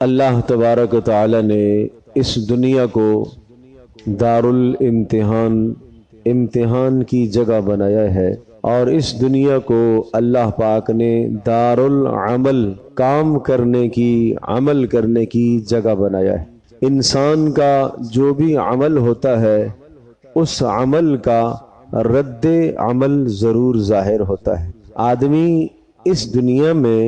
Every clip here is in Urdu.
اللہ تبارک و تعالی نے اس دنیا کو امتحان کی جگہ بنایا ہے، اور اس دنیا کو اللہ پاک نے دارالعمل عمل کرنے کی جگہ بنایا ہے۔ انسان کا جو بھی عمل ہوتا ہے اس عمل کا رد عمل ضرور ظاہر ہوتا ہے۔ آدمی اس دنیا میں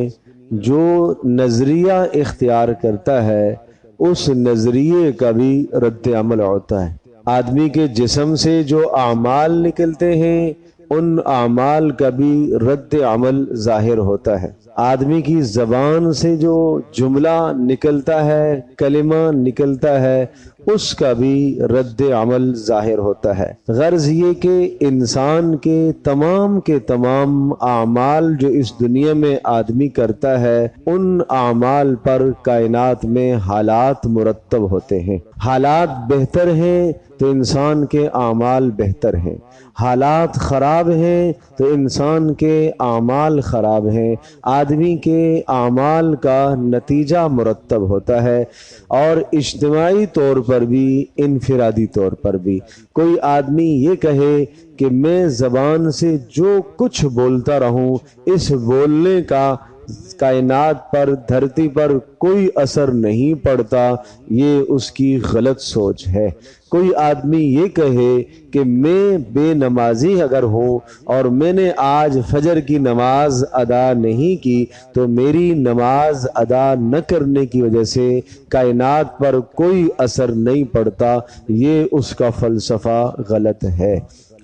جو نظریہ اختیار کرتا ہے اس نظریے کا بھی رد عمل ہوتا ہے۔ آدمی کے جسم سے جو اعمال نکلتے ہیں ان اعمال کا بھی رد عمل ظاہر ہوتا ہے۔ آدمی کی زبان سے جو جملہ نکلتا ہے، کلمہ نکلتا ہے، اس کا بھی رد عمل ظاہر ہوتا ہے۔ غرض یہ کہ انسان کے تمام اعمال جو اس دنیا میں آدمی کرتا ہے ان اعمال پر کائنات میں حالات مرتب ہوتے ہیں۔ حالات بہتر ہیں تو انسان کے اعمال بہتر ہیں، حالات خراب ہیں تو انسان کے اعمال خراب ہیں۔ آدمی کے اعمال کا نتیجہ مرتب ہوتا ہے، اور اجتماعی طور پر بھی انفرادی طور پر بھی۔ کوئی آدمی یہ کہے کہ میں زبان سے جو کچھ بولتا رہوں اس بولنے کا کائنات پر، دھرتی پر کوئی اثر نہیں پڑتا، یہ اس کی غلط سوچ ہے۔ کوئی آدمی یہ کہے کہ میں بے نمازی اگر ہوں اور میں نے آج فجر کی نماز ادا نہیں کی تو میری نماز ادا نہ کرنے کی وجہ سے کائنات پر کوئی اثر نہیں پڑتا، یہ اس کا فلسفہ غلط ہے۔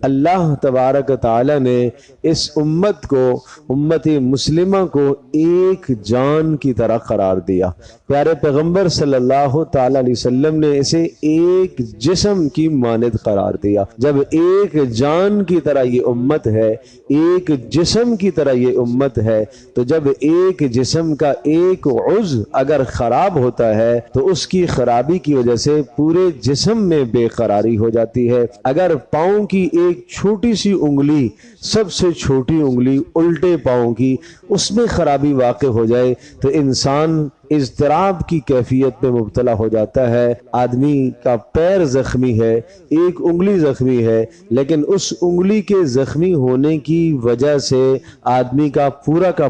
اللہ تبارک تعالی نے اس امت مسلمہ کو ایک جان کی طرح قرار دیا۔ پیارے پیغمبر صلی اللہ تعالی علیہ وسلم نے اسے ایک جسم کی مانند قرار دیا۔ جب ایک جان کی طرح یہ امت ہے، ایک جسم کی طرح یہ امت ہے، تو جب ایک جسم کا ایک عضو اگر خراب ہوتا ہے تو اس کی خرابی کی وجہ سے پورے جسم میں بے قراری ہو جاتی ہے۔ اگر پاؤں کی ایک چھوٹی سی انگلی، سب سے چھوٹی انگلی الٹے پاؤں کی، اس میں خرابی واقع ہو جائے تو انسان اضطراب کی کیفیت میں مبتلا ہو جاتا ہے۔ آدمی کا پیر زخمی ہے، ایک انگلی زخمی ہے، لیکن اس انگلی کے زخمی ہونے کی وجہ سے آدمی کا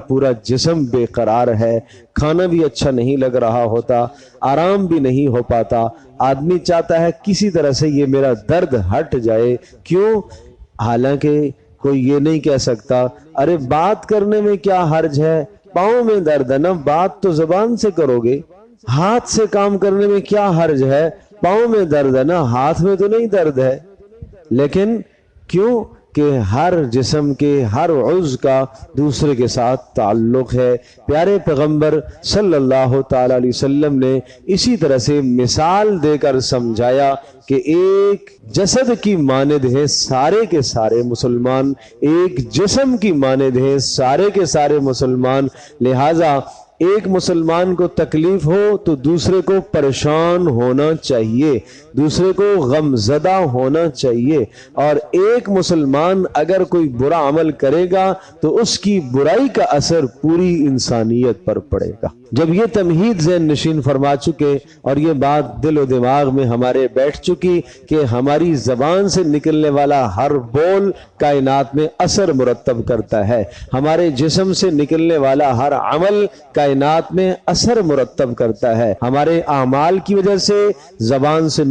پورا جسم بے قرار ہے، کھانا بھی اچھا نہیں لگ رہا ہوتا، آرام بھی نہیں ہو پاتا۔ آدمی چاہتا ہے کسی طرح سے یہ میرا درد ہٹ جائے۔ کیوں؟ حالانکہ کوئی یہ نہیں کہہ سکتا ارے بات کرنے میں کیا حرج ہے، پاؤں میں درد ہے نا، بات تو زبان سے کرو گے۔ ہاتھ سے کام کرنے میں کیا حرج ہے، پاؤں میں درد ہے نا، ہاتھ میں تو نہیں درد ہے۔ لیکن کیوں کہ ہر جسم کے ہر عضو کا دوسرے کے ساتھ تعلق ہے۔ پیارے پیغمبر صلی اللہ تعالی علیہ وسلم نے اسی طرح سے مثال دے کر سمجھایا کہ ایک جسد کی مانند ہے سارے کے سارے مسلمان، ایک جسم کی مانند ہے سارے کے سارے مسلمان۔ لہذا ایک مسلمان کو تکلیف ہو تو دوسرے کو پریشان ہونا چاہیے، دوسرے کو غم زدہ ہونا چاہیے، اور ایک مسلمان اگر کوئی برا عمل کرے گا تو اس کی برائی کا اثر پوری انسانیت پر پڑے گا۔ جب یہ تمہید ذہن نشین فرما چکے اور یہ بات دل و دماغ میں ہمارے بیٹھ چکی کہ ہماری زبان سے نکلنے والا ہر بول کائنات میں اثر مرتب کرتا ہے، ہمارے جسم سے نکلنے والا ہر عمل کائنات میں اثر مرتب کرتا ہے، ہمارے اعمال کی وجہ سے، زبان سے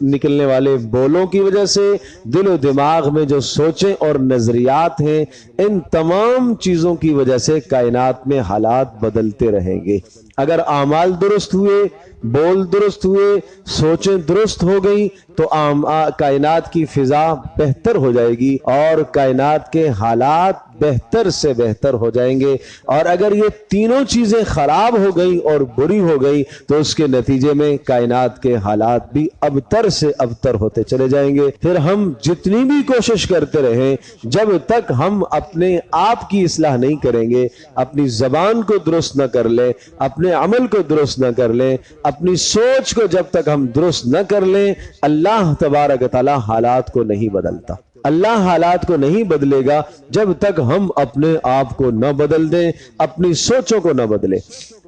نکلنے والے بولوں کی وجہ سے، دل و دماغ میں جو سوچیں اور نظریات ہیں، ان تمام چیزوں کی وجہ سے کائنات میں حالات بدلتے رہیں گے۔ اگر اعمال درست ہوئے، بول درست ہوئے، سوچیں درست ہو گئی تو کائنات کی فضا بہتر ہو جائے گی اور کائنات کے حالات بہتر سے بہتر ہو جائیں گے۔ اور اگر یہ تینوں چیزیں خراب ہو گئی اور بری ہو گئی تو اس کے نتیجے میں کائنات کے حالات بھی ابتر سے ابتر ہوتے چلے جائیں گے۔ پھر ہم جتنی بھی کوشش کرتے رہیں، جب تک ہم اپنے آپ کی اصلاح نہیں کریں گے، اپنی زبان کو درست نہ کر لیں، اپنے عمل کو درست نہ کر لیں، اپنی سوچ کو جب تک ہم درست نہ کر لیں، اللہ تبارک تعالی حالات کو نہیں بدلتا۔ اللہ حالات کو نہیں بدلے گا جب تک ہم اپنے آپ کو نہ بدل دیں، اپنی سوچوں کو نہ بدلیں۔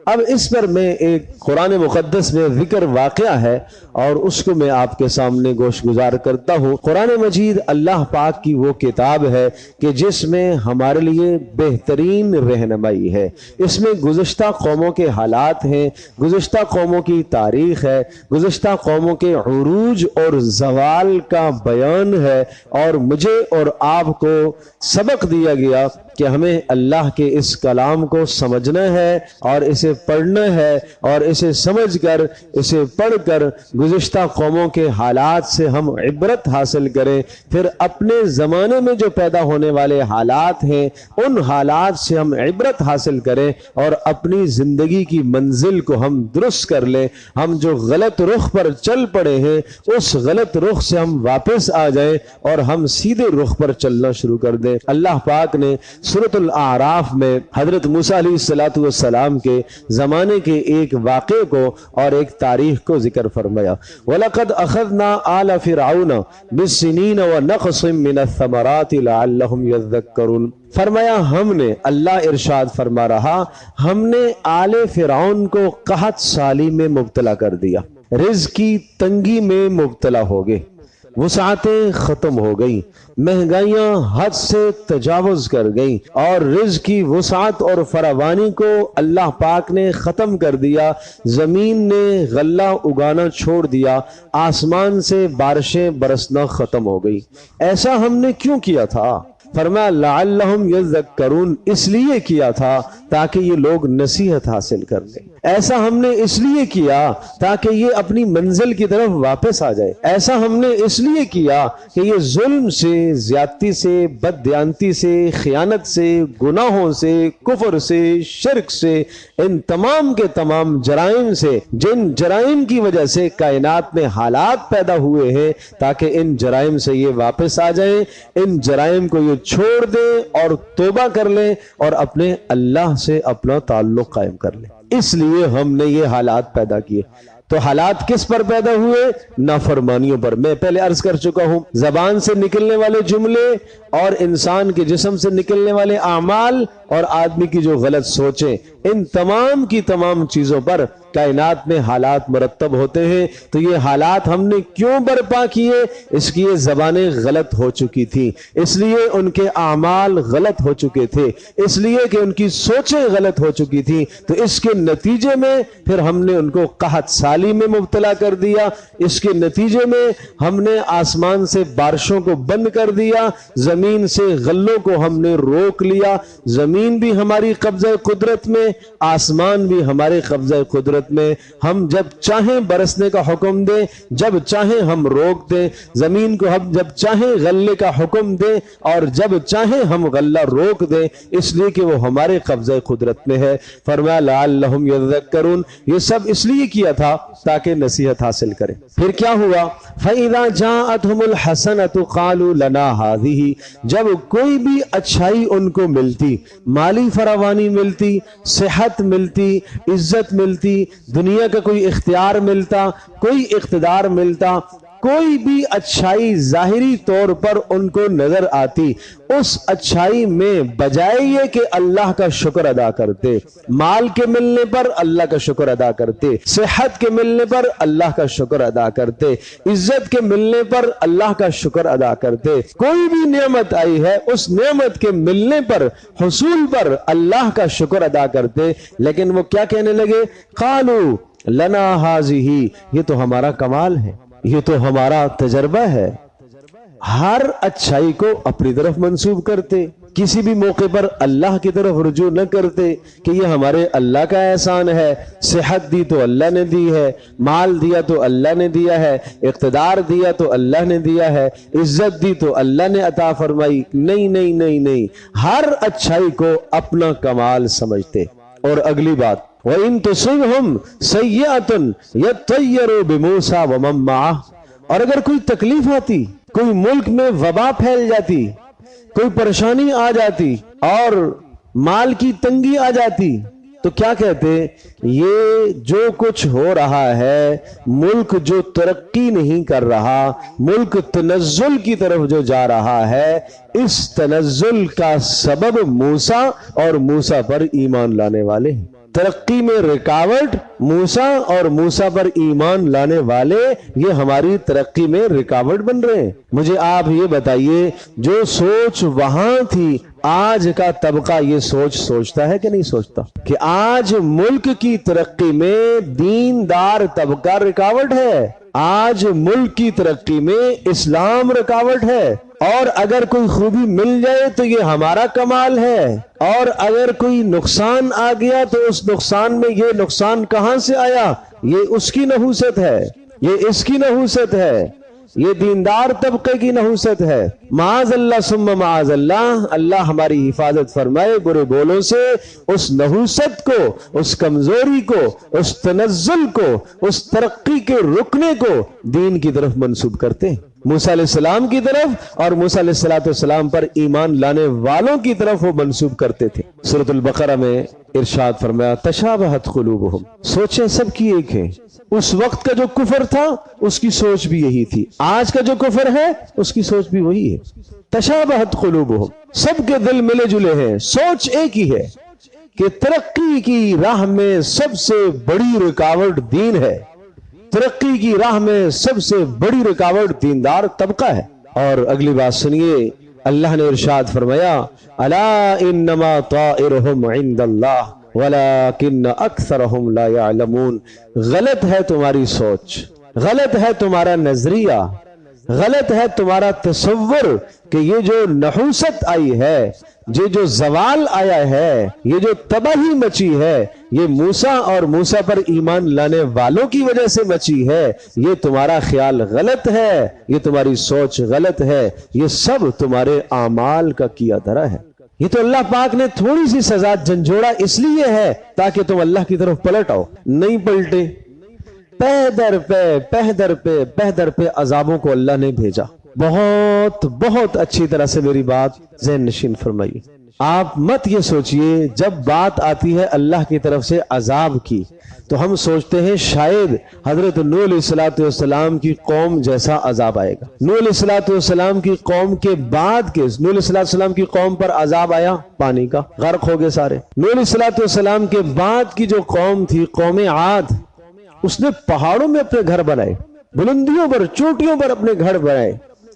اب اس پر میں ایک قرآن مقدس میں ذکر واقعہ ہے اور اس کو میں آپ کے سامنے گوش گزار کرتا ہوں۔ قرآن مجید اللہ پاک کی وہ کتاب ہے کہ جس میں ہمارے لیے بہترین رہنمائی ہے۔ اس میں گزشتہ قوموں کے حالات ہیں، گزشتہ قوموں کی تاریخ ہے، گزشتہ قوموں کے عروج اور زوال کا بیان ہے، اور مجھے اور آپ کو سبق دیا گیا کہ ہمیں اللہ کے اس کلام کو سمجھنا ہے اور اسے پڑھنا ہے، اور اسے سمجھ کر اسے پڑھ کر گزشتہ قوموں کے حالات سے ہم عبرت حاصل کریں، پھر اپنے زمانے میں جو پیدا ہونے والے حالات ہیں ان حالات سے ہم عبرت حاصل کریں اور اپنی زندگی کی منزل کو ہم درست کر لیں۔ ہم جو غلط رخ پر چل پڑے ہیں اس غلط رخ سے ہم واپس آ جائیں اور ہم سیدھے رخ پر چلنا شروع کر دیں۔ اللہ پاک نے سورۃ الاعراف میں حضرت موسیٰ علیہ السلام کے زمانے کے ایک واقعے کو اور ایک تاریخ کو ذکر فرمایا۔ وَلَقَدْ أَخَذْنَا آلَ فِرْعَوْنَ بِالسِّنِينَ وَنَقْصٍ مِّنَ الثَّمَرَاتِ لَعَلَّهُمْ يَذَّكَّرُونَ۔ فرمایا ہم نے، اللہ ارشاد فرما رہا، ہم نے آل فرعون کو قحط سالی میں مبتلا کر دیا، رزق کی تنگی میں مبتلا ہو گئے، وسعتیں ختم ہو گئیں، مہنگائیاں حد سے تجاوز کر گئیں، اور رزق کی وسعت اور فراوانی کو اللہ پاک نے ختم کر دیا۔ زمین نے غلہ اگانا چھوڑ دیا، آسمان سے بارشیں برسنا ختم ہو گئی۔ ایسا ہم نے کیوں کیا تھا؟ فرمایا لعلہم یذکرون، اس لیے کیا تھا تاکہ یہ لوگ نصیحت حاصل کر لیں۔ ایسا ہم نے اس لیے کیا تاکہ یہ اپنی منزل کی طرف واپس آ جائے۔ ایسا ہم نے اس لیے کیا کہ یہ ظلم سے، زیادتی سے، بددیانتی سے، خیانت سے، گناہوں سے، کفر سے، شرک سے، ان تمام کے تمام جرائم سے، جن جرائم کی وجہ سے کائنات میں حالات پیدا ہوئے ہیں، تاکہ ان جرائم سے یہ واپس آ جائیں، ان جرائم کو یہ چھوڑ دیں اور توبہ کر لیں اور اپنے اللہ سے اپنا تعلق قائم کر لیں۔ اس لیے ہم نے یہ حالات پیدا کیے۔ تو حالات کس پر پیدا ہوئے؟ نافرمانیوں پر۔ میں پہلے عرض کر چکا ہوں، زبان سے نکلنے والے جملے اور انسان کے جسم سے نکلنے والے اعمال اور آدمی کی جو غلط سوچیں، ان تمام کی تمام چیزوں پر کائنات میں حالات مرتب ہوتے ہیں۔ تو یہ حالات ہم نے کیوں برپا کیے؟ اس کی یہ زبانیں غلط ہو چکی تھی، اس لیے ان کے اعمال غلط ہو چکے تھے، اس لیے کہ ان کی سوچیں غلط ہو چکی تھی۔ تو اس کے نتیجے میں پھر ہم نے ان کو قحط سالی میں مبتلا کر دیا۔ اس کے نتیجے میں ہم نے آسمان سے بارشوں کو بند کر دیا، زمین سے غلوں کو ہم نے روک لیا۔ زمین بھی ہماری قبضہ قدرت میں، آسمان بھی ہمارے قبضہ قدرت میں۔ ہم جب چاہیں برسنے کا حکم دیں، جب چاہیں ہم روک دیں۔ زمین کو ہم جب چاہیں غلے کا حکم دیں اور جب چاہیں ہم غلہ روک دیں، اس لیے کہ وہ ہمارے قبضہ قدرت میں ہے۔ فرمایا لعلہم یذکرون، یہ سب اس لیے کیا تھا تاکہ نصیحت حاصل کریں۔ پھر کیا ہوا؟ فَإِذَا جَاءَتْهُمُ الْحَسَنَةُ قَالُوا لَنَا هَذِهِ، جب کوئی بھی اچھائی ان کو ملتی، مالی فراوانی ملتی، صحت ملتی، عزت ملتی، دنیا کا کوئی اختیار ملتا، کوئی اقتدار ملتا، کوئی بھی اچھائی ظاہری طور پر ان کو نظر آتی، اس اچھائی میں بجائے یہ کہ اللہ کا شکر ادا کرتے، مال کے ملنے پر اللہ کا شکر ادا کرتے، صحت کے ملنے پر اللہ کا شکر ادا کرتے، عزت کے ملنے پر اللہ کا شکر ادا کرتے، کوئی بھی نعمت آئی ہے اس نعمت کے ملنے پر، حصول پر اللہ کا شکر ادا کرتے، لیکن وہ کیا کہنے لگے؟ قالوا لنا هذه، یہ تو ہمارا کمال ہے، یہ تو ہمارا تجربہ ہے۔ ہر اچھائی کو اپنی طرف منسوب کرتے، کسی بھی موقع پر اللہ کی طرف رجوع نہ کرتے کہ یہ ہمارے اللہ کا احسان ہے، صحت دی تو اللہ نے دی ہے، مال دیا تو اللہ نے دیا ہے، اقتدار دیا تو اللہ نے دیا ہے، عزت دی تو اللہ نے عطا فرمائی۔ نہیں نہیں نہیں نہیں، ہر اچھائی کو اپنا کمال سمجھتے۔ اور اگلی بات، وَإِن تُصِبْهُمْ سَيِّئَةٌ يَطَّيَّرُوا بِمُوسَىٰ وَمَن مَّعَهُ، اور اگر کوئی تکلیف آتی، کوئی ملک میں وبا پھیل جاتی، کوئی پریشانی آ جاتی اور مال کی تنگی آ جاتی، تو کیا کہتے؟ یہ جو کچھ ہو رہا ہے، ملک جو ترقی نہیں کر رہا، ملک تنزل کی طرف جو جا رہا ہے، اس تنزل کا سبب موسیٰ اور موسیٰ پر ایمان لانے والے ہیں۔ ترقی میں رکاوٹ موسیٰ اور موسیٰ پر ایمان لانے والے یہ ہماری ترقی میں رکاوٹ بن رہے ہیں۔ مجھے آپ یہ بتائیے، جو سوچ وہاں تھی آج کا طبقہ یہ سوچ سوچتا ہے کہ نہیں سوچتا کہ آج ملک کی ترقی میں دیندار طبقہ رکاوٹ ہے، آج ملک کی ترقی میں اسلام رکاوٹ ہے، اور اگر کوئی خوبی مل جائے تو یہ ہمارا کمال ہے، اور اگر کوئی نقصان آ گیا تو اس نقصان میں یہ نقصان کہاں سے آیا؟ یہ اس کی نحوست ہے، یہ اس کی نحوست ہے، یہ دیندار طبقے کی نحوست ہے۔ معاذ اللہ ثم معاذ اللہ، اللہ ہماری حفاظت فرمائے برے بولوں سے۔ اس نحوست کو، اس کمزوری کو، اس تنزل کو، اس ترقی کے رکنے کو دین کی طرف منسوب کرتے ہیں، موسیٰ علیہ السلام کی طرف، اور موسیٰ علیہ السلام پر ایمان لانے والوں کی طرف وہ منسوب کرتے تھے۔ سورۃ البقرہ میں ارشاد فرمایا تشابہت قلوبہم، سوچیں سب کی ایک ہیں۔ اس وقت کا جو کفر تھا اس کی سوچ بھی یہی تھی، آج کا جو کفر ہے اس کی سوچ بھی وہی ہے۔ تشابہت قلوبہم، سب کے دل ملے جلے ہیں، سوچ ایک ہی ہے کہ ترقی کی راہ میں سب سے بڑی رکاوٹ دین ہے، ترقی کی راہ میں سب سے بڑی رکاوٹ دیندار طبقہ ہے۔ اور اگلی بات سنیے، اللہ نے ارشاد فرمایا الا انما طائرهم عند اللہ ولیکن اکثرهم لا يعلمون، غلط ہے تمہاری سوچ، غلط ہے تمہارا نظریہ، غلط ہے تمہارا تصور کہ یہ جو نحوست آئی ہے، یہ جو زوال آیا ہے، یہ جو تباہی مچی ہے، یہ موسیٰ اور موسیٰ پر ایمان لانے والوں کی وجہ سے مچی ہے۔ یہ تمہارا خیال غلط ہے، یہ تمہاری سوچ غلط ہے، یہ سب تمہارے اعمال کا کیا دھرا ہے۔ یہ تو اللہ پاک نے تھوڑی سی سزا جھنجھوڑا اس لیے ہے تاکہ تم اللہ کی طرف پلٹ آؤ، نہیں پلٹے، پہ در پہ عذابوں کو اللہ نے بھیجا۔ بہت اچھی طرح سے میری بات ذہن نشین فرمائیے۔ آپ مت یہ سوچئے جب بات آتی ہے اللہ کی طرف سے عذاب کی تو ہم سوچتے ہیں شاید حضرت نوح علیہ السلام کی قوم جیسا عذاب آئے گا۔ نوح علیہ السلام کی قوم کے بعد کے نوح علیہ السلام کی قوم پر عذاب آیا پانی کا، غرق ہو گئے سارے۔ نوح علیہ السلام کے بعد کی جو قوم تھی قوم عاد، اس نے پہاڑوں میں اپنے گھر بنائے، بلندیوں پر چوٹیوں پر اپنے گھر بنائے۔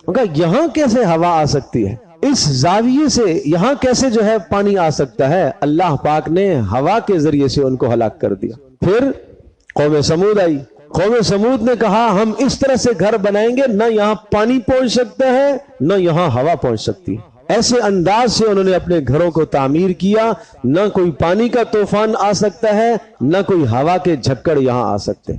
کہا یہاں کیسے ہوا آ سکتی ہے، اس زاویے سے یہاں کیسے جو ہے پانی آ سکتا ہے؟ اللہ پاک نے ہوا کے ذریعے سے ان کو ہلاک کر دیا۔ پھر قوم سمود آئی، قوم سمود نے کہا ہم اس طرح سے گھر بنائیں گے نہ یہاں پانی پہنچ سکتا ہے نہ یہاں ہوا پہنچ سکتی ہے۔ ایسے انداز سے انہوں نے اپنے گھروں کو تعمیر کیا، نہ کوئی پانی کا طوفان آ سکتا ہے نہ کوئی ہوا کے جھکڑ یہاں آ سکتے۔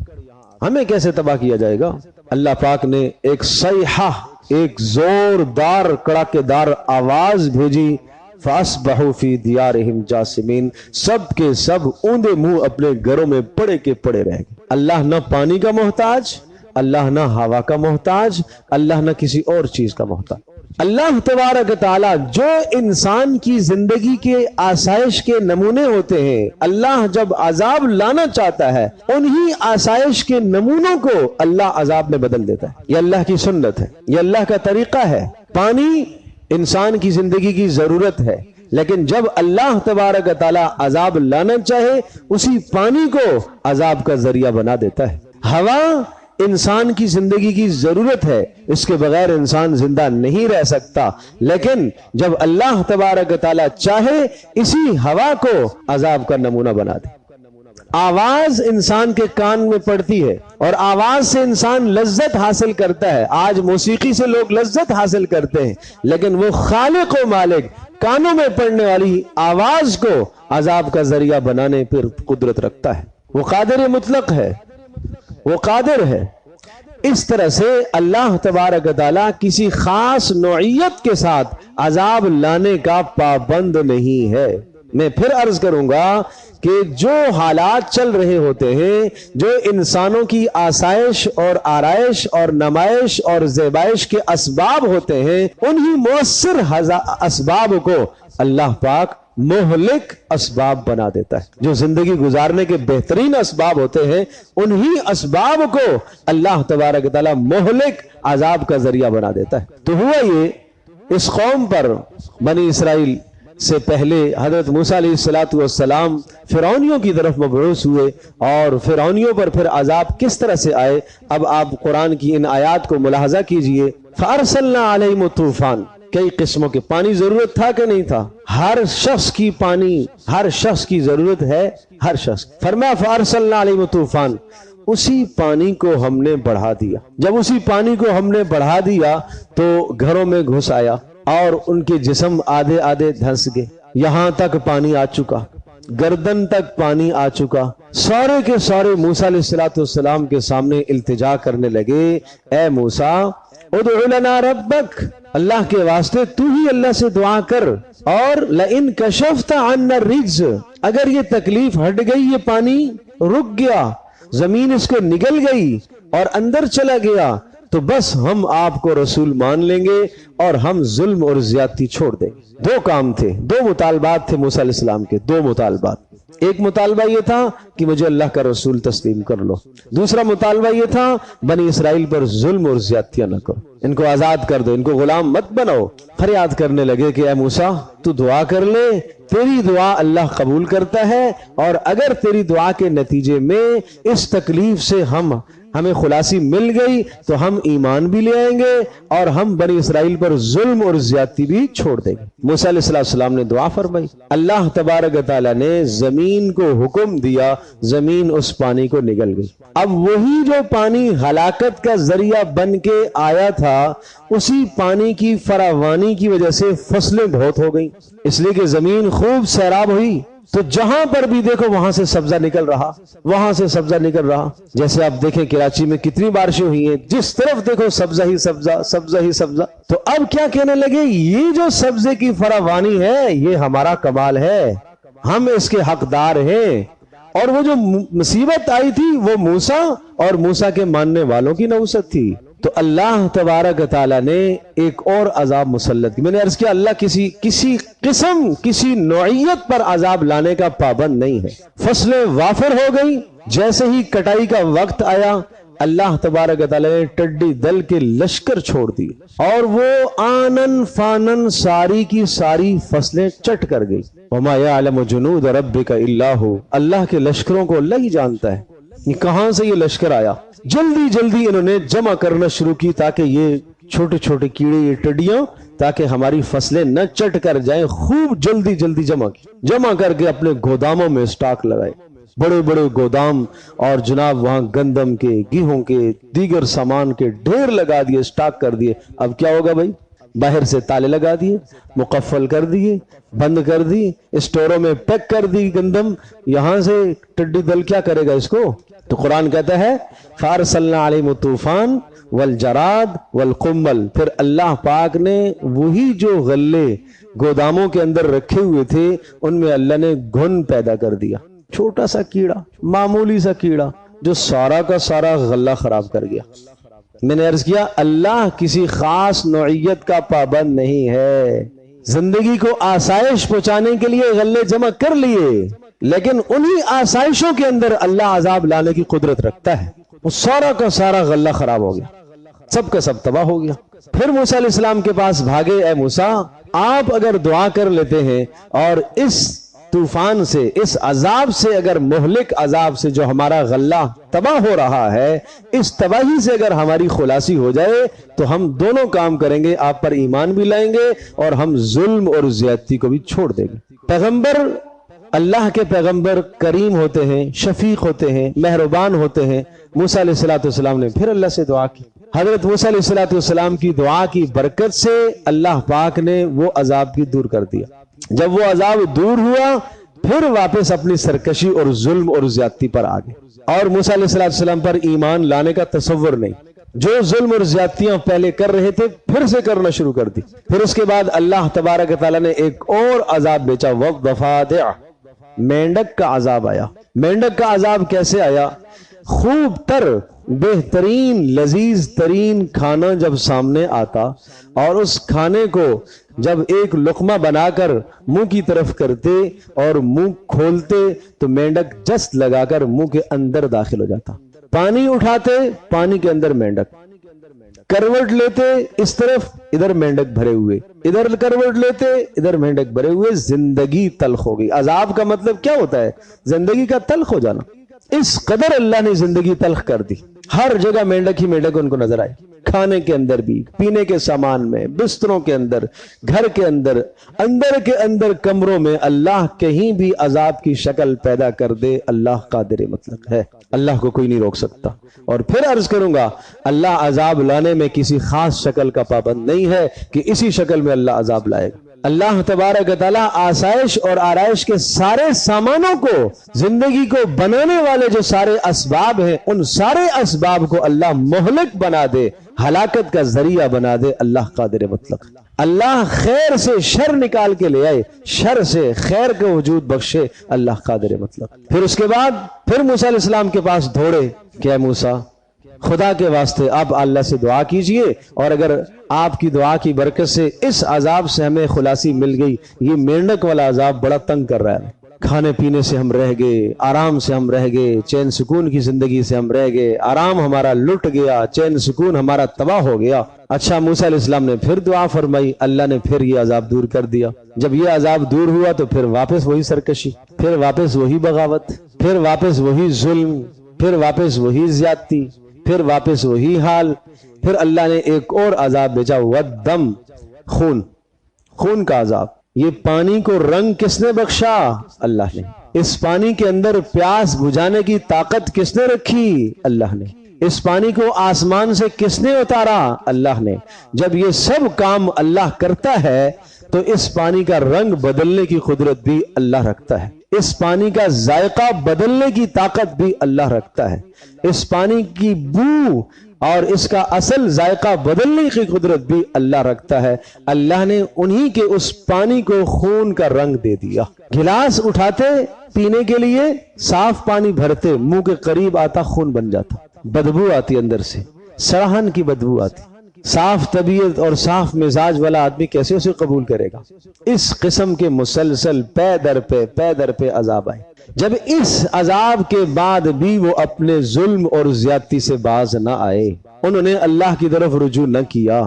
ہمیں کیسے تباہ کیا جائے گا؟ اللہ پاک نے ایک صیحہ، ایک زوردار کڑاکے دار آواز بھیجی، فَأَصْبَحُوا فِي دِيَارِهِمْ جَاثِمِينَ، سب کے سب اوندے منہ اپنے گھروں میں پڑے کے پڑے رہ گئے۔ اللہ نہ پانی کا محتاج، اللہ نہ ہوا کا محتاج، اللہ نہ کسی اور چیز کا محتاج۔ اللہ تبارک تعالیٰ جو انسان کی زندگی کے آسائش کے نمونے ہوتے ہیں، اللہ جب عذاب لانا چاہتا ہے انہی آسائش کے نمونوں کو اللہ عذاب میں بدل دیتا ہے۔ یہ اللہ کی سنت ہے، یہ اللہ کا طریقہ ہے۔ پانی انسان کی زندگی کی ضرورت ہے، لیکن جب اللہ تبارک تعالیٰ عذاب لانا چاہے اسی پانی کو عذاب کا ذریعہ بنا دیتا ہے۔ ہوا انسان کی زندگی کی ضرورت ہے، اس کے بغیر انسان زندہ نہیں رہ سکتا، لیکن جب اللہ تبارک تعالیٰ چاہے اسی ہوا کو عذاب کا نمونہ بنا دے۔ آواز انسان کے کان میں پڑتی ہے اور آواز سے انسان لذت حاصل کرتا ہے۔ آج موسیقی سے لوگ لذت حاصل کرتے ہیں، لیکن وہ خالق و مالک کانوں میں پڑنے والی آواز کو عذاب کا ذریعہ بنانے پر قدرت رکھتا ہے۔ وہ قادر مطلق ہے، وہ قادر ہے۔ اس طرح سے اللہ تبارک تعالیٰ کسی خاص نوعیت کے ساتھ عذاب لانے کا پابند نہیں ہے۔ میں پھر عرض کروں گا کہ جو حالات چل رہے ہوتے ہیں، جو انسانوں کی آسائش اور آرائش اور نمائش اور زیبائش کے اسباب ہوتے ہیں، انہی مؤثر اسباب کو اللہ پاک مہلک اسباب بنا دیتا ہے۔ جو زندگی گزارنے کے بہترین اسباب ہوتے ہیں انہی اسباب کو اللہ تبارک تعالیٰ مہلک عذاب کا ذریعہ بنا دیتا ہے۔ تو ہوا یہ، اس قوم پر بنی اسرائیل سے پہلے حضرت موسیٰ علیہ السلام فرعونیوں کی طرف مبعوث ہوئے اور فرعونیوں پر پھر عذاب کس طرح سے آئے، اب آپ قرآن کی ان آیات کو ملاحظہ کیجئے۔ فَأَرْسَلْنَا عَلَيْهِمُ الطُّوفَانَ، کئی قسموں کے پانی ضرورت تھا کہ نہیں تھا؟ ہر شخص کی پانی، ہر شخص کی ضرورت ہے، ہر شخص۔ فرمایا فَأَرْسَلْنَا عَلَيْهِمُ الطُّوفَانَ، اسی پانی کو ہم نے بڑھا دیا۔ جب اسی پانی کو ہم نے بڑھا دیا تو گھروں میں گھس آیا اور ان کے جسم آدھے آدھے دھنس گئے، یہاں تک پانی آ چکا، گردن تک پانی آ چکا۔ سارے کے سارے موسیٰ علیہ السلام کے سامنے التجا کرنے لگے، اے موسیٰ ادع لنا ربک، اللہ کے واسطے تو ہی اللہ سے دعا کر، اور لئن کشفت عنا الرجز، اگر یہ تکلیف ہٹ گئی، یہ پانی رک گیا، زمین اس کو نگل گئی اور اندر چلا گیا، تو بس ہم آپ کو رسول مان لیں گے اور ہم ظلم اور زیادتی چھوڑ دیں گے۔ دو کام تھے، دو مطالبات تھے موسیٰ علیہ السلام کے، دو مطالبات۔ ایک مطالبہ یہ تھا کہ مجھے اللہ کا رسول تسلیم کر لو، دوسرا مطالبہ یہ تھا بنی اسرائیل پر ظلم اور زیادتیاں نہ کرو، ان کو آزاد کر دو، ان کو غلام مت بناؤ۔ فریاد کرنے لگے کہ اے موسیٰ تو دعا کر لے، تیری دعا اللہ قبول کرتا ہے، اور اگر تیری دعا کے نتیجے میں اس تکلیف سے ہمیں خلاصی مل گئی تو ہم ایمان بھی لے آئیں گے اور ہم بنی اسرائیل پر ظلم اور زیادتی بھی چھوڑ دیں گے۔ موسیٰ علیہ السلام نے دعا فرمائی، اللہ تبارک تعالیٰ نے زمین کو حکم دیا، زمین اس پانی کو نگل گئی۔ اب وہی جو پانی ہلاکت کا ذریعہ بن کے آیا تھا، اسی پانی کی فراوانی کی وجہ سے فصلیں بہت ہو گئیں، اس لیے کہ زمین خوب سیراب ہوئی، تو جہاں پر بھی دیکھو وہاں سے سبزہ نکل رہا، وہاں سے سبزہ نکل رہا۔ جیسے آپ دیکھیں کراچی میں کتنی بارشیں ہوئی ہیں، جس طرف دیکھو سبزہ ہی سبزہ، سبزہ ہی سبزہ۔ تو اب کیا کہنے لگے، یہ جو سبزے کی فراوانی ہے یہ ہمارا کمال ہے، ہم اس کے حقدار ہیں۔ اور وہ جو مصیبت آئی تھی وہ موسیٰ اور موسیٰ کے ماننے والوں کی نحوست تھی، تو اللہ تبارک تعالیٰ نے ایک اور عذاب مسلط کی۔ میں نے عرض کیا اللہ کسی قسم کسی نوعیت پر عذاب لانے کا پابند نہیں ہے۔ فصلیں وافر ہو گئی، جیسے ہی کٹائی کا وقت آیا اللہ تبارک تعالیٰ نے ٹڈی دل کے لشکر چھوڑ دی اور وہ آنن فانن ساری کی ساری فصلیں چٹ کر گئی۔ وما یعلم جنود ربک الا ھو، اللہ کے لشکروں کو اللہ ہی جانتا ہے۔ یہ کہاں سے یہ لشکر آیا؟ جلدی جلدی انہوں نے جمع کرنا شروع کی تاکہ یہ چھوٹے چھوٹے کیڑے، یہ ٹڈیاں، تاکہ ہماری فصلیں نہ چٹ کر جائیں۔ خوب جلدی جلدی جمع کر کے اپنے گوداموں میں سٹاک لگائے، بڑے بڑے گودام، اور جناب وہاں گندم کے، گیہوں کے، دیگر سامان کے ڈھیر لگا دیے، سٹاک کر دیے۔ اب کیا ہوگا بھائی؟ باہر سے تالے لگا دیے، مقفل کر دیے، بند کر دی، اسٹوروں میں پیک کر دی گندم۔ یہاں سے ٹڈی دل کیا کرے گا اس کو؟ تو قرآن کہتا ہے فَأَرْسَلْنَا عَلَيْهِمُ الطُّوفَانَ وَالْجَرَادَ وَالْقُمَّلَ، پھر اللہ پاک نے وہی جو غلے گوداموں کے اندر رکھے ہوئے تھے ان میں اللہ نے گھن پیدا کر دیا، چھوٹا سا کیڑا، معمولی سا کیڑا جو سارا کا سارا غلہ خراب کر گیا۔ میں نے عرض کیا اللہ کسی خاص نوعیت کا پابند نہیں ہے، زندگی کو آسائش پہنچانے کے لیے غلے جمع کر لیے، لیکن انہی آسائشوں کے اندر اللہ عذاب لانے کی قدرت رکھتا ہے۔ وہ سارا کا سارا غلہ خراب ہو گیا، سب کا سب تباہ ہو گیا۔ پھر موسیٰ علیہ السلام کے پاس بھاگے، اے موسیٰ آپ اگر دعا کر لیتے ہیں اور اس طوفان سے، اس عذاب سے، اگر مہلک عذاب سے جو ہمارا غلہ تباہ ہو رہا ہے، اس تباہی سے اگر ہماری خلاصی ہو جائے تو ہم دونوں کام کریں گے، آپ پر ایمان بھی لائیں گے اور ہم ظلم اور زیادتی کو بھی چھوڑ دیں گے۔ پیغمبر، اللہ کے پیغمبر کریم ہوتے ہیں، شفیق ہوتے ہیں، مہربان ہوتے ہیں۔ موسیٰ علیہ السلام نے پھر اللہ سے دعا کی، حضرت موسیٰ علیہ السلام کی دعا کی برکت سے اللہ پاک نے وہ عذاب بھی دور کر دیا۔ جب وہ عذاب دور ہوا پھر واپس اپنی سرکشی اور ظلم اور زیادتی پر آ گئے، اور موسیٰ علیہ السلام پر ایمان لانے کا تصور نہیں۔ جو ظلم اور زیادتیاں پہلے کر رہے تھے پھر سے کرنا شروع کر دی۔ پھر اس کے بعد اللہ تبارک تعالیٰ نے ایک اور عذاب بیچا، وَالضَّفَادِعَ، مینڈک کا عذاب آیا۔ مینڈک کا عذاب کیسے آیا؟ خوب تر، بہترین، لذیذ ترین کھانا جب سامنے آتا اور اس کھانے کو جب ایک لقمہ بنا کر منہ کی طرف کرتے اور منہ کھولتے تو مینڈک جست لگا کر منہ کے اندر داخل ہو جاتا۔ پانی اٹھاتے، پانی کے اندر مینڈک، کروٹ لیتے اس طرف ادھر مینڈک بھرے ہوئے، ادھر کروٹ لیتے ادھر مینڈک بھرے ہوئے، زندگی تلخ ہو گئی۔ عذاب کا مطلب کیا ہوتا ہے؟ زندگی کا تلخ ہو جانا۔ اس قدر اللہ نے زندگی تلخ کر دی، ہر جگہ مینڈک ہی مینڈک ان کو نظر آئے، کھانے کے اندر بھی، پینے کے سامان میں، بستروں کے اندر، گھر کے اندر، اندر کے اندر کمروں میں۔ اللہ کہیں بھی عذاب کی شکل پیدا کر دے، اللہ قادر مطلق ہے، اللہ کو کوئی نہیں روک سکتا۔ اور پھر عرض کروں گا، اللہ عذاب لانے میں کسی خاص شکل کا پابند نہیں ہے کہ اسی شکل میں اللہ عذاب لائے گا۔ اللہ تبارک و تعالیٰ آسائش اور آرائش کے سارے سامانوں کو، زندگی کو بنانے والے جو سارے اسباب ہیں، ان سارے اسباب کو اللہ مہلک بنا دے، ہلاکت کا ذریعہ بنا دے، اللہ قادر مطلق۔ اللہ خیر سے شر نکال کے لے آئے، شر سے خیر کا وجود بخشے، اللہ قادر مطلق۔ پھر اس کے بعد پھر موسیٰ علیہ السلام کے پاس دوڑے کہ اے موسیٰ، خدا کے واسطے آپ اللہ سے دعا کیجئے، اور اگر آپ کی دعا کی برکت سے اس عذاب سے ہمیں خلاصی مل گئی، یہ مینڈک والا عذاب بڑا تنگ کر رہا ہے، کھانے پینے سے ہم رہ گئے، آرام سے ہم رہ گئے، چین سکون کی زندگی سے ہم رہ گئے، آرام ہمارا لٹ گیا، چین سکون ہمارا تباہ ہو گیا۔ اچھا، موسیٰ علیہ السلام نے پھر دعا فرمائی، اللہ نے پھر یہ عذاب دور کر دیا۔ جب یہ عذاب دور ہوا تو پھر واپس وہی سرکشی، پھر واپس وہی بغاوت، پھر واپس وہی ظلم، پھر واپس وہی زیادتی، پھر واپس وہی حال۔ پھر اللہ نے ایک اور عذاب بھیجا، والدم، خون، خون کا عذاب۔ یہ پانی کو رنگ کس نے بخشا؟ اللہ نے۔ اس پانی کے اندر پیاس بجھانے کی طاقت کس نے رکھی؟ اللہ نے۔ اس پانی کو آسمان سے کس نے اتارا؟ اللہ نے۔ جب یہ سب کام اللہ کرتا ہے تو اس پانی کا رنگ بدلنے کی قدرت بھی اللہ رکھتا ہے، اس پانی کا ذائقہ بدلنے کی طاقت بھی اللہ رکھتا ہے، اس پانی کی بو اور اس کا اصل ذائقہ بدلنے کی قدرت بھی اللہ رکھتا ہے۔ اللہ نے انہی کے اس پانی کو خون کا رنگ دے دیا۔ گلاس اٹھاتے پینے کے لیے، صاف پانی بھرتے، منہ کے قریب آتا خون بن جاتا، بدبو آتی اندر سے، سڑہن کی بدبو آتی۔ صاف طبیعت اور صاف مزاج والا آدمی کیسے اسے قبول کرے گا؟ اس قسم کے مسلسل پے در پہ عذاب آئے۔ جب اس عذاب کے بعد بھی وہ اپنے ظلم اور زیادتی سے باز نہ آئے، انہوں نے اللہ کی طرف رجوع نہ کیا،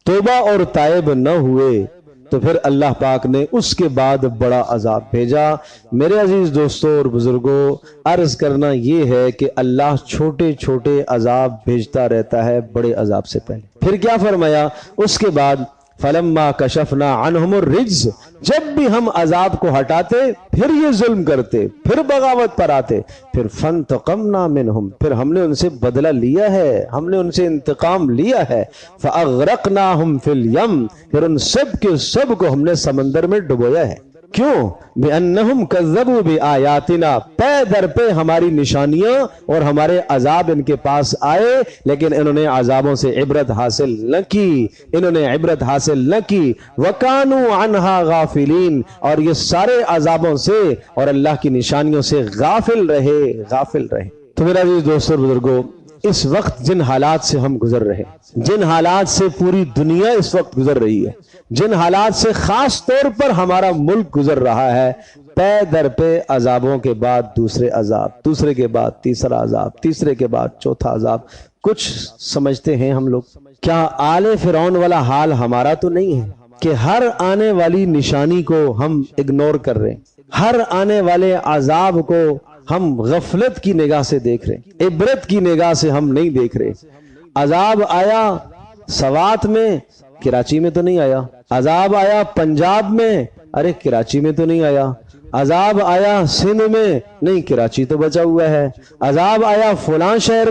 توبہ اور تائب نہ ہوئے، تو پھر اللہ پاک نے اس کے بعد بڑا عذاب بھیجا۔ میرے عزیز دوستوں اور بزرگوں، عرض کرنا یہ ہے کہ اللہ چھوٹے چھوٹے عذاب بھیجتا رہتا ہے بڑے عذاب سے پہلے۔ پھر کیا فرمایا اس کے بعد؟ فَلَمَّا كَشَفْنَا عَنْهُمُ الرِّجْزَ، جب بھی ہم عذاب کو ہٹاتے پھر یہ ظلم کرتے، پھر بغاوت پر آتے، پھر فَانْتَقَمْنَا مِنْهُمْ، پھر ہم نے ان سے بدلہ لیا ہے، ہم نے ان سے انتقام لیا ہے۔ فَأَغْرَقْنَاهُمْ فِي الْيَمِّ، پھر ان سب کے سب کو ہم نے سمندر میں ڈبویا ہے۔ کیوں؟ بِأَنَّهُمْ كَذَّبُوا بِآيَاتِنَا، پے در پہ ہماری نشانیاں اور ہمارے عذاب ان کے پاس آئے، لیکن انہوں نے عذابوں سے عبرت حاصل نہ کی، انہوں نے عبرت حاصل نہ کی۔ وَكَانُوا عَنْهَا غَافِلِينَ، اور یہ سارے عذابوں سے اور اللہ کی نشانیوں سے غافل رہے۔ تو میرا عزیز دوستو بزرگوں، اس وقت جن حالات سے ہم گزر رہے، جن حالات سے پوری دنیا اس وقت گزر رہی ہے، جن حالات سے خاص طور پر ہمارا ملک گزر رہا ہے، پے در پہ عذابوں کے بعد دوسرے عذاب، دوسرے کے بعد تیسرا عذاب، تیسرے کے بعد چوتھا عذاب۔ کچھ سمجھتے ہیں ہم لوگ، کیا آل فرعون والا حال ہمارا تو نہیں ہے کہ ہر آنے والی نشانی کو ہم اگنور کر رہے ہیں، ہر آنے والے عذاب کو ہم غفلت کی نگاہ سے دیکھ رہے ہیں، عبرت کی نگاہ سے ہم نہیں دیکھ رہے۔ عذاب آیا سوات میں، کراچی میں تو نہیں آیا۔ عذاب آیا پنجاب میں، ارے کراچی میں تو نہیں آیا۔ عذاب آیا سندھ میں، نہیں کراچی تو بچا ہوا ہے۔ عذاب آیا فلاں شہر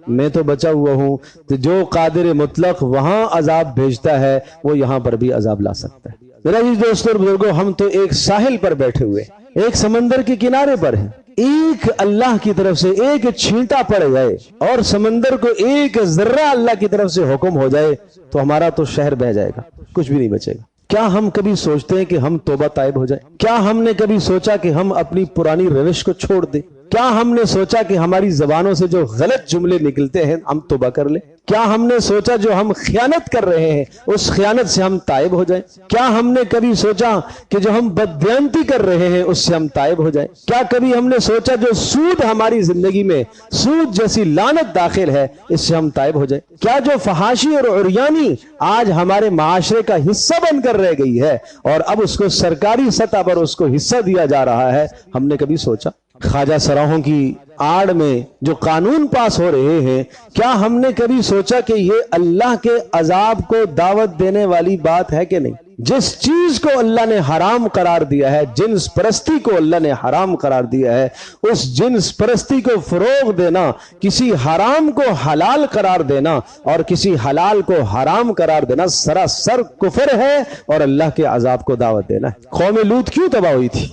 میں تو بچا ہوا ہوں۔ تو جو قادر مطلق وہاں عذاب بھیجتا ہے وہ یہاں پر بھی عذاب لا سکتا ہے۔ میرا عزیز دوستو اور بزرگوں، ہم تو ایک ساحل پر بیٹھے ہوئے، ایک سمندر کے کنارے پر ہیں، ایک اللہ کی طرف سے ایک چھینٹا پڑ جائے اور سمندر کو ایک ذرہ اللہ کی طرف سے حکم ہو جائے تو ہمارا تو شہر بہ جائے گا، کچھ بھی نہیں بچے گا۔ کیا ہم کبھی سوچتے ہیں کہ ہم توبہ طائب ہو جائیں؟ کیا ہم نے کبھی سوچا کہ ہم اپنی پرانی روش کو چھوڑ دیں؟ کیا ہم نے سوچا کہ ہماری زبانوں سے جو غلط جملے نکلتے ہیں ہم توبہ کر لیں؟ کیا ہم نے سوچا جو ہم خیانت کر رہے ہیں اس خیانت سے ہم تائب ہو جائیں؟ کیا ہم نے کبھی سوچا کہ جو ہم بددیانتی کر رہے ہیں اس سے ہم تائب ہو جائیں؟ کیا کبھی ہم نے سوچا جو سود ہماری زندگی میں سود جیسی لعنت داخل ہے اس سے ہم تائب ہو جائیں؟ کیا جو فحاشی اور عریانی آج ہمارے معاشرے کا حصہ بن کر رہ گئی ہے اور اب اس کو سرکاری سطح پر اس کو حصہ دیا جا رہا ہے، ہم نے کبھی سوچا؟ خواجہ سراہوں کی آڑ میں جو قانون پاس ہو رہے ہیں، کیا ہم نے کبھی سوچا کہ یہ اللہ کے عذاب کو دعوت دینے والی بات ہے کہ نہیں؟ جس چیز کو اللہ نے حرام قرار دیا ہے، جنس پرستی کو اللہ نے حرام قرار دیا ہے، اس جنس پرستی کو فروغ دینا، کسی حرام کو حلال قرار دینا اور کسی حلال کو حرام قرار دینا سراسر کفر ہے اور اللہ کے عذاب کو دعوت دینا ہے۔ قوم لوط کیوں تباہ ہوئی تھی؟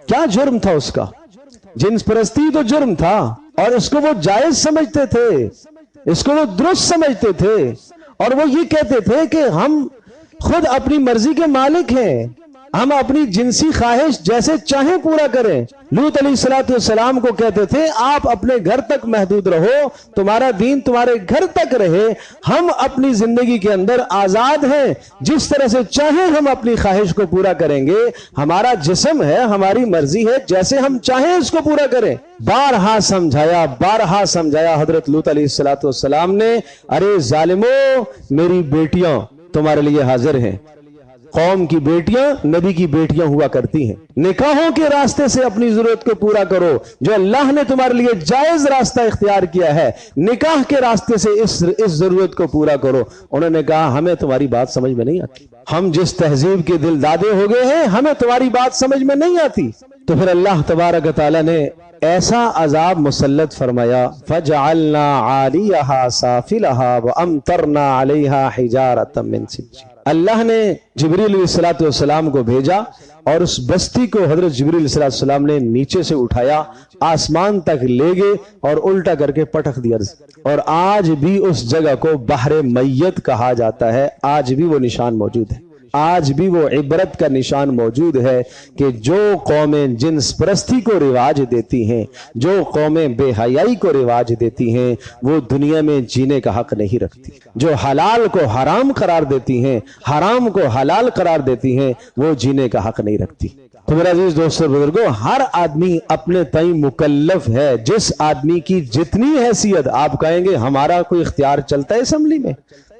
کیا جرم تھا اس کا؟ جنس پرستی تو جرم تھا اور اس کو وہ جائز سمجھتے تھے، اس کو وہ درست سمجھتے تھے اور وہ یہ کہتے تھے کہ ہم خود اپنی مرضی کے مالک ہیں، ہم اپنی جنسی خواہش جیسے چاہیں پورا کریں۔ لوط علیہ السلام کو کہتے تھے آپ اپنے گھر تک محدود رہو، تمہارا دین تمہارے گھر تک رہے، ہم اپنی زندگی کے اندر آزاد ہیں، جس طرح سے چاہیں ہم اپنی خواہش کو پورا کریں گے، ہمارا جسم ہے، ہماری مرضی ہے، جیسے ہم چاہیں اس کو پورا کریں۔ بارہا سمجھایا حضرت لوط علیہ السلام نے، ارے ظالمو، میری بیٹیاں تمہارے لیے حاضر ہیں۔ قوم کی بیٹیاں نبی کی بیٹیاں ہوا کرتی ہیں، نکاحوں کے راستے سے اپنی ضرورت کو پورا کرو، جو اللہ نے تمہارے لیے جائز راستہ اختیار کیا ہے، نکاح کے راستے سے اس ضرورت کو پورا کرو۔ انہوں نے کہا ہمیں تمہاری بات سمجھ میں نہیں آتی، ہم جس تہذیب کے دل دادے ہو گئے ہیں ہمیں تمہاری بات سمجھ میں نہیں آتی۔ تو پھر اللہ تبارک تعالیٰ نے ایسا عذاب مسلط فرمایا، فَجَعَلْنَا عَالِيَهَا سَافِلَهَا وَأَمْطَرْنَا عَلَيْهَا حِجَارَةً مِّن سِجِّيلٍ۔ اللہ نے جبریل علیہ السلام کو بھیجا اور اس بستی کو حضرت جبریل علیہ السلام نے نیچے سے اٹھایا، آسمان تک لے گئے اور الٹا کر کے پٹک دیا، اور آج بھی اس جگہ کو بحر میت کہا جاتا ہے، آج بھی وہ نشان موجود ہے، آج بھی وہ عبرت کا نشان موجود ہے کہ جو قومیں جنس پرستی کو رواج دیتی ہیں، جو قومیں بے حیائی کو رواج دیتی ہیں، وہ دنیا میں جینے کا حق نہیں رکھتی۔ جو حلال کو حرام قرار دیتی ہیں، حرام کو حلال قرار دیتی ہیں، وہ جینے کا حق نہیں رکھتی۔ تو میرے عزیز دوستو بزرگوں، ہر آدمی اپنے تئیں مکلف ہے، جس آدمی کی جتنی حیثیت۔ آپ کہیں گے ہمارا کوئی اختیار چلتا ہے اسمبلی میں؟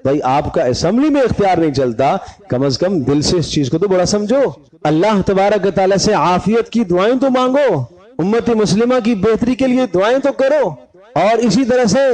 بھائی آپ کا اسمبلی میں اختیار نہیں چلتا، کم از کم دل سے اس چیز کو تو بڑا سمجھو۔ اللہ تبارک تعالیٰ سے عافیت کی دعائیں تو مانگو، امت مسلمہ کی بہتری کے لیے دعائیں تو کرو، اور اسی طرح سے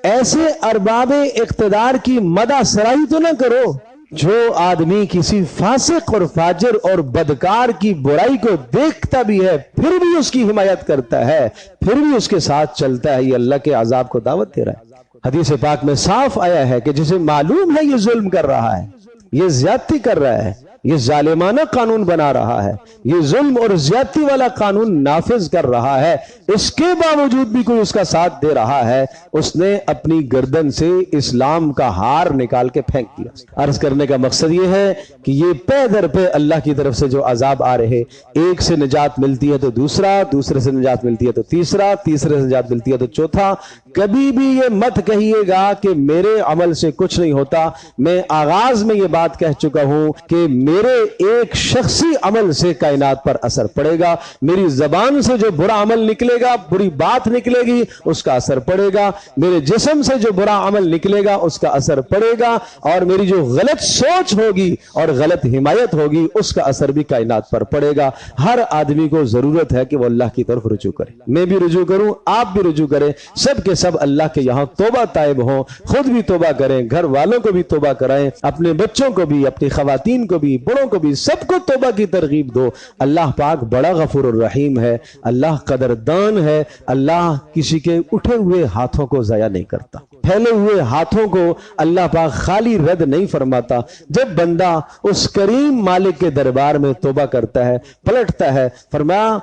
ایسے ارباب اقتدار کی مدح سرائی تو نہ کرو جو آدمی کسی فاسق اور فاجر اور بدکار کی برائی کو دیکھتا بھی ہے پھر بھی اس کی حمایت کرتا ہے، پھر بھی اس کے ساتھ چلتا ہے، یہ اللہ کے عذاب کو دعوت دے رہا ہے۔ حدیث پاک میں صاف آیا ہے کہ جسے معلوم ہے یہ ظلم کر رہا ہے، یہ زیادتی کر رہا ہے، یہ ظالمانہ قانون بنا رہا ہے، یہ ظلم اور زیادتی والا قانون نافذ کر رہا ہے، اس کے باوجود بھی کوئی اس کا ساتھ دے رہا ہے، اس نے اپنی گردن سے اسلام کا ہار نکال کے پھینک دیا۔ عرض کرنے کا مقصد یہ ہے کہ یہ پے در پہ اللہ کی طرف سے جو عذاب آ رہے، ایک سے نجات ملتی ہے تو دوسرا، دوسرے سے نجات ملتی ہے تو تیسرا، تیسرے سے نجات ملتی ہے تو چوتھا۔ کبھی بھی یہ مت کہیے گا کہ میرے عمل سے کچھ نہیں ہوتا۔ میں آغاز میں یہ بات کہہ چکا ہوں کہ میرے ایک شخصی عمل سے کائنات پر اثر پڑے گا، میری زبان سے جو برا عمل نکلے گا، بری بات نکلے گی، اس کا اثر پڑے گا، میرے جسم سے جو برا عمل نکلے گا اس کا اثر پڑے گا، اور میری جو غلط سوچ ہوگی اور غلط حمایت ہوگی اس کا اثر بھی کائنات پر پڑے گا۔ ہر آدمی کو ضرورت ہے کہ وہ اللہ کی طرف رجوع کرے، میں بھی رجوع کروں، آپ بھی رجوع کریں، سب کے سب اللہ کے یہاں توبہ طائب ہوں، خود بھی توبہ کریں، گھر والوں کو بھی توبہ کرائیں، اپنے بچوں کو بھی، اپنی خواتین کو بھی، بڑوں کو بھی، سب کو توبہ کی ترغیب دو۔ اللہ پاک بڑا غفور الرحیم ہے، اللہ قدردان ہے، اللہ کسی کے اٹھے ہوئے ہاتھوں کو ضائع نہیں کرتا، پھیلے ہوئے ہاتھوں کو اللہ پاک خالی رد نہیں فرماتا۔ جب بندہ اس کریم مالک کے دربار میں توبہ کرتا ہے، پلٹتا ہے، فرمایا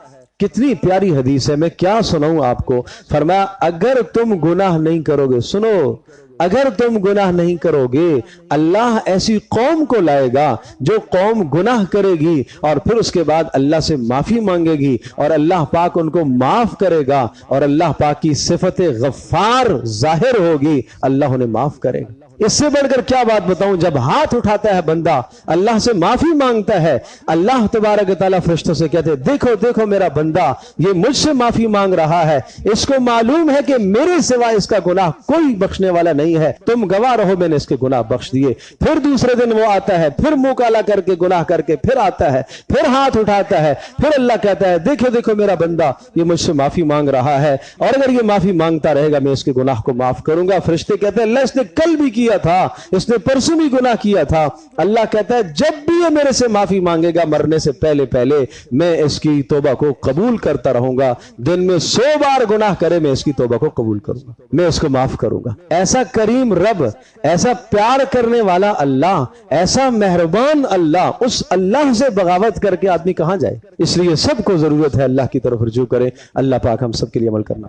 کتنی پیاری حدیث ہے، میں کیا سناؤں آپ کو۔ فرمایا اگر تم گناہ نہیں کرو گے، سنو، اگر تم گناہ نہیں کرو گے، اللہ ایسی قوم کو لائے گا جو قوم گناہ کرے گی اور پھر اس کے بعد اللہ سے معافی مانگے گی اور اللہ پاک ان کو معاف کرے گا، اور اللہ پاک کی صفت غفار ظاہر ہوگی، اللہ انہیں معاف کرے گا۔ اس سے بڑھ کر کیا بات بتاؤں، جب ہاتھ اٹھاتا ہے بندہ اللہ سے معافی مانگتا ہے، اللہ تبارک و تعالیٰ فرشتوں سے کہتے ہیں دیکھو دیکھو میرا بندہ یہ مجھ سے معافی مانگ رہا ہے، اس کو معلوم ہے کہ میرے سوا اس کا گناہ کوئی بخشنے والا نہیں ہے، تم گواہ رہو میں نے اس کے گناہ بخش دیے۔ پھر دوسرے دن وہ آتا ہے، پھر منہ کالا کر کے گناہ کر کے پھر آتا ہے، پھر ہاتھ اٹھاتا ہے، پھر اللہ کہتا ہے دیکھو دیکھو میرا بندہ یہ مجھ سے معافی مانگ رہا ہے، اور اگر یہ معافی مانگتا رہے گا میں اس کے گناہ کو معاف کروں گا۔ فرشتے کہتے ہیں اللہ اس نے کل بھی کیا تھا، اس نے پرسوں بھی گناہ کیا تھا۔ اللہ کہتا ہے جب بھی یہ میرے سے معافی مانگے گا مرنے سے پہلے پہلے میں اس کی توبہ کو قبول کرتا رہوں گا، دن میں 100 بار گناہ کرے میں اس کی توبہ کو قبول کروں گا، میں اس کو معاف کروں گا۔ ایسا کریم رب، ایسا پیار کرنے والا اللہ، ایسا مہربان اللہ، اس اللہ سے بغاوت کر کے آدمی کہاں جائے؟ اس لیے سب کو ضرورت ہے اللہ کی طرف رجوع کرے۔ اللہ پاک ہم سب کے لیے عمل کرنا